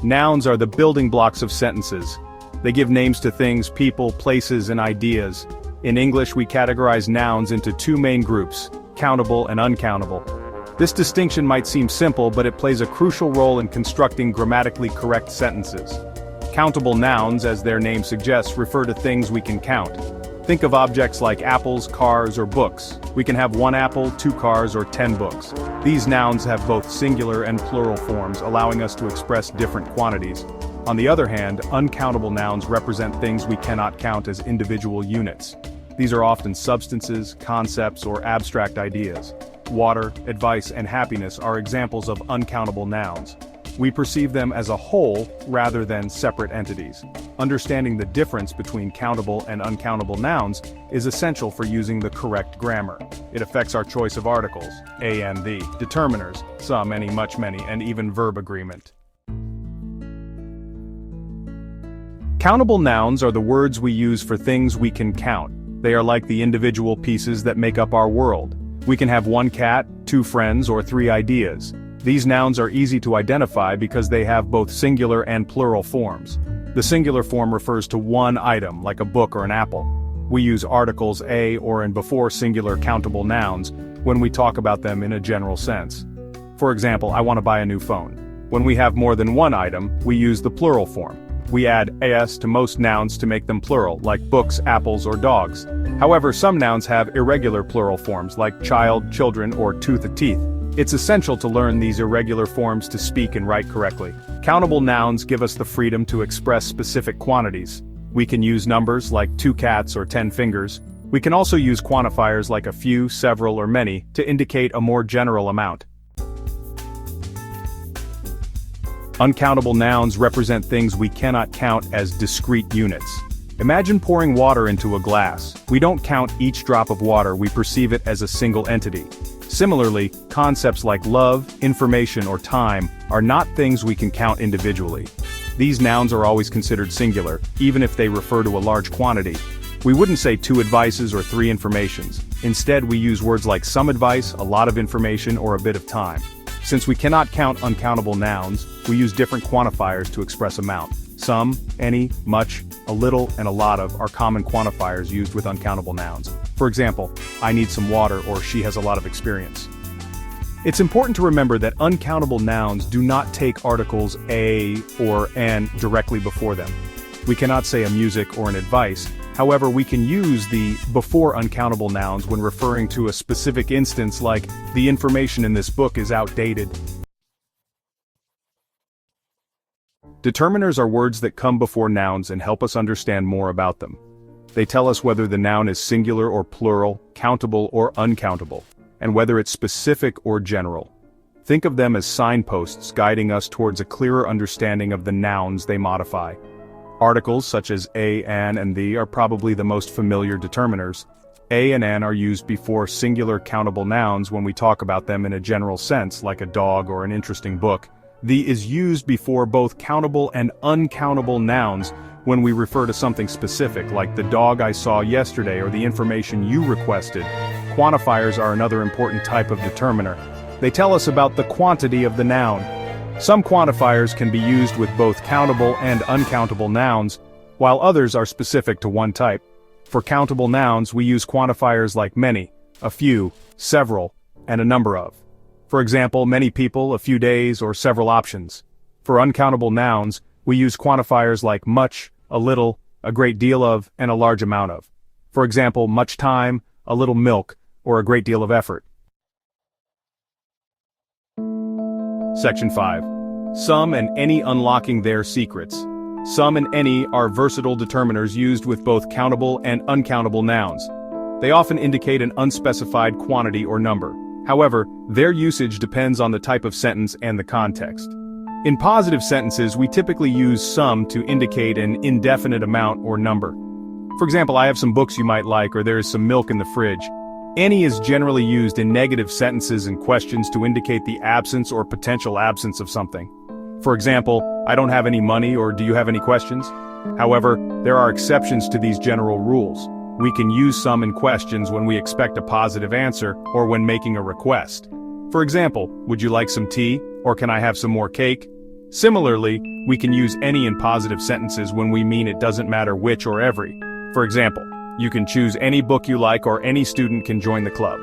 Nouns are the building blocks of sentences. They give names to things, people, places, and ideas. In English, we categorize nouns into two main groups, countable and uncountable. This distinction might seem simple, but it plays a crucial role in constructing grammatically correct sentences. Countable nouns, as their name suggests, refer to things we can count. Think of objects like apples, cars, or books. We can have 1 apple, 2 cars, or 10 books. These nouns have both singular and plural forms, allowing us to express different quantities. On the other hand, uncountable nouns represent things we cannot count as individual units. These are often substances, concepts, or abstract ideas. Water, advice, and happiness are examples of uncountable nouns. We perceive them as a whole rather than separate entities. Understanding the difference between countable and uncountable nouns is essential for using the correct grammar. It affects our choice of articles, a and the, determiners, some, any, much, many, and even verb agreement. Countable nouns are the words we use for things we can count. They are like the individual pieces that make up our world. We can have 1 cat, 2 friends, or 3 ideas. These nouns are easy to identify because they have both singular and plural forms. The singular form refers to 1 item, like a book or an apple. We use articles a or and before singular countable nouns when we talk about them in a general sense. For example, I want to buy a new phone. When we have more than 1 item, we use the plural form. We add as to most nouns to make them plural, like books, apples, or dogs. However, some nouns have irregular plural forms, like child, children, or tooth of teeth. It's essential to learn these irregular forms to speak and write correctly. Countable nouns give us the freedom to express specific quantities. We can use numbers like 2 cats or 10 fingers. We can also use quantifiers like a few, several, or many to indicate a more general amount. Uncountable nouns represent things we cannot count as discrete units. Imagine pouring water into a glass. We don't count each drop of water, we perceive it as a single entity. Similarly, concepts like love, information, or time are not things we can count individually. These nouns are always considered singular, even if they refer to a large quantity. We wouldn't say 2 advices or 3 informations. Instead, we use words like some advice, a lot of information, or a bit of time. Since we cannot count uncountable nouns, we use different quantifiers to express amount. Some, any, much, a little, and a lot of are common quantifiers used with uncountable nouns. For example, I need some water, or she has a lot of experience. It's important to remember that uncountable nouns do not take articles a or an directly before them. We cannot say a music or an advice. However, we can use the before uncountable nouns when referring to a specific instance, like the information in this book is outdated. Determiners are words that come before nouns and help us understand more about them. They tell us whether the noun is singular or plural, countable or uncountable, and whether it's specific or general. Think of them as signposts guiding us towards a clearer understanding of the nouns they modify. Articles such as a, an, and the are probably the most familiar determiners. A and an are used before singular countable nouns when we talk about them in a general sense, like a dog or an interesting book. The is used before both countable and uncountable nouns when we refer to something specific, like the dog I saw yesterday or the information you requested. Quantifiers are another important type of determiner. They tell us about the quantity of the noun. Some quantifiers can be used with both countable and uncountable nouns, while others are specific to one type. For countable nouns, we use quantifiers like many, a few, several, and a number of. For example, many people, a few days, or several options. For uncountable nouns, we use quantifiers like much, a little, a great deal of, and a large amount of. For example, much time, a little milk, or a great deal of effort. Section 5. Some and any unlocking their secrets. Some and any are versatile determiners used with both countable and uncountable nouns. They often indicate an unspecified quantity or number. However, their usage depends on the type of sentence and the context. In positive sentences, we typically use some to indicate an indefinite amount or number. For example, I have some books you might like, or there is some milk in the fridge. Any is generally used in negative sentences and questions to indicate the absence or potential absence of something. For example, I don't have any money, or do you have any questions? However, there are exceptions to these general rules. We can use some in questions when we expect a positive answer or when making a request. For example, would you like some tea, or can I have some more cake? Similarly, we can use any in positive sentences when we mean it doesn't matter which or every. For example, you can choose any book you like or any student can join the club.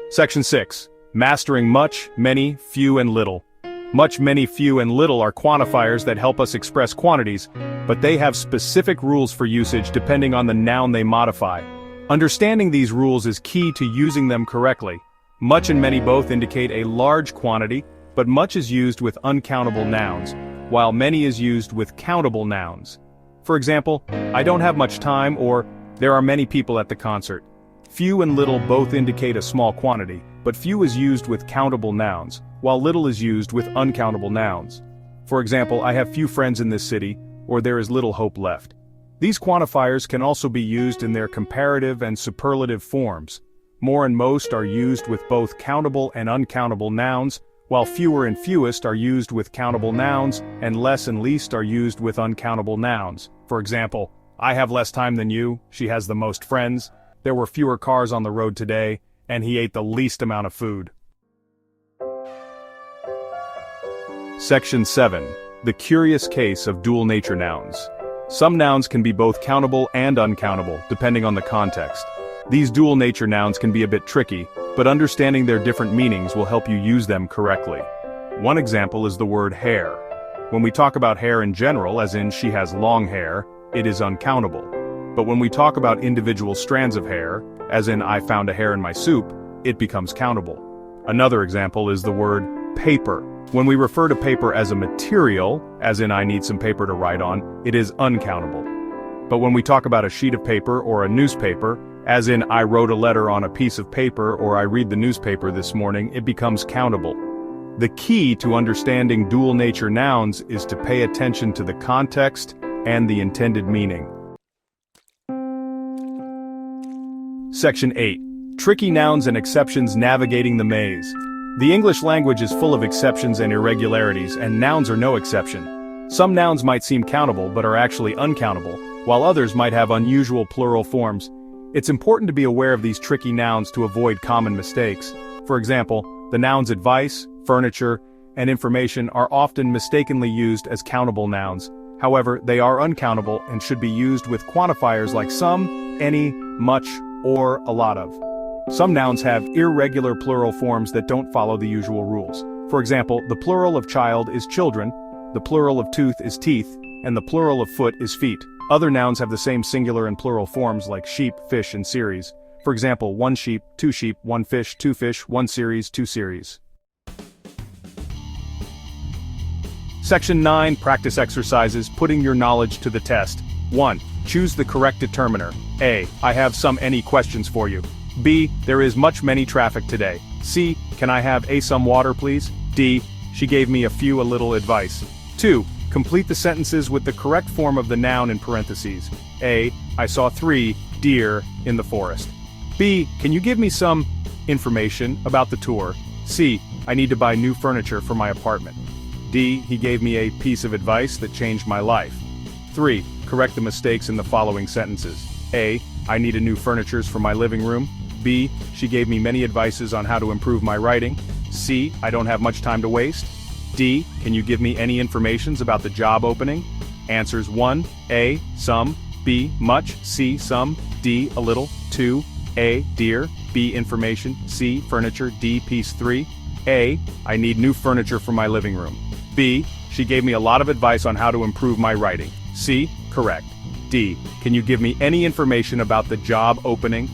Section 6. Mastering much, many, few, and little. Much, many, few, and little are quantifiers that help us express quantities, but they have specific rules for usage depending on the noun they modify. Understanding these rules is key to using them correctly. Much and many both indicate a large quantity, but much is used with uncountable nouns, while many is used with countable nouns. For example, I don't have much time, or there are many people at the concert. Few and little both indicate a small quantity, but few is used with countable nouns, while little is used with uncountable nouns. For example, I have few friends in this city, or there is little hope left. These quantifiers can also be used in their comparative and superlative forms. More and most are used with both countable and uncountable nouns, while fewer and fewest are used with countable nouns, and less and least are used with uncountable nouns. For example, I have less time than you, she has the most friends, there were fewer cars on the road today, and he ate the least amount of food. Section 7. The curious case of dual nature nouns. Some nouns can be both countable and uncountable, depending on the context. These dual nature nouns can be a bit tricky, but understanding their different meanings will help you use them correctly. One example is the word hair. When we talk about hair in general, as in she has long hair, it is uncountable. But when we talk about individual strands of hair, as in I found a hair in my soup, it becomes countable. Another example is the word paper. When we refer to paper as a material, as in I need some paper to write on, it is uncountable. But when we talk about a sheet of paper or a newspaper, as in I wrote a letter on a piece of paper or I read the newspaper this morning, it becomes countable. The key to understanding dual nature nouns is to pay attention to the context and the intended meaning. Section 8. Tricky nouns and exceptions navigating the maze. The English language is full of exceptions and irregularities, and nouns are no exception. Some nouns might seem countable but are actually uncountable, while others might have unusual plural forms. It's important to be aware of these tricky nouns to avoid common mistakes. For example, the nouns advice, furniture, and information are often mistakenly used as countable nouns. However, they are uncountable and should be used with quantifiers like some, any, much, or a lot of. Some nouns have irregular plural forms that don't follow the usual rules. For example, the plural of child is children, the plural of tooth is teeth, and the plural of foot is feet. Other nouns have the same singular and plural forms like sheep, fish, and series. For example, one sheep, one fish, two fish, one series, two series. Section 9. Practice exercises, putting your knowledge to the test. 1. Choose the correct determiner. A. I have some any questions for you. B. There is much many traffic today. C. Can I have some water please? D. She gave me a little advice. 2. Complete the sentences with the correct form of the noun in parentheses. A. I saw 3 deer in the forest. B. Can you give me some information about the tour? C. I need to buy new furniture for my apartment. D. He gave me a piece of advice that changed my life. 3. Correct the mistakes in the following sentences. A. I need a new furniture for my living room. B. She gave me many advices on how to improve my writing. C. I don't have much time to waste. D. Can you give me any informations about the job opening? Answers 1. A. Some. B. Much. C. Some. D. A little. 2. A. Dear. B. Information. C. Furniture. D. Piece 3. A. I need new furniture for my living room. B. She gave me a lot of advice on how to improve my writing. C. Correct. D. Can you give me any information about the job opening?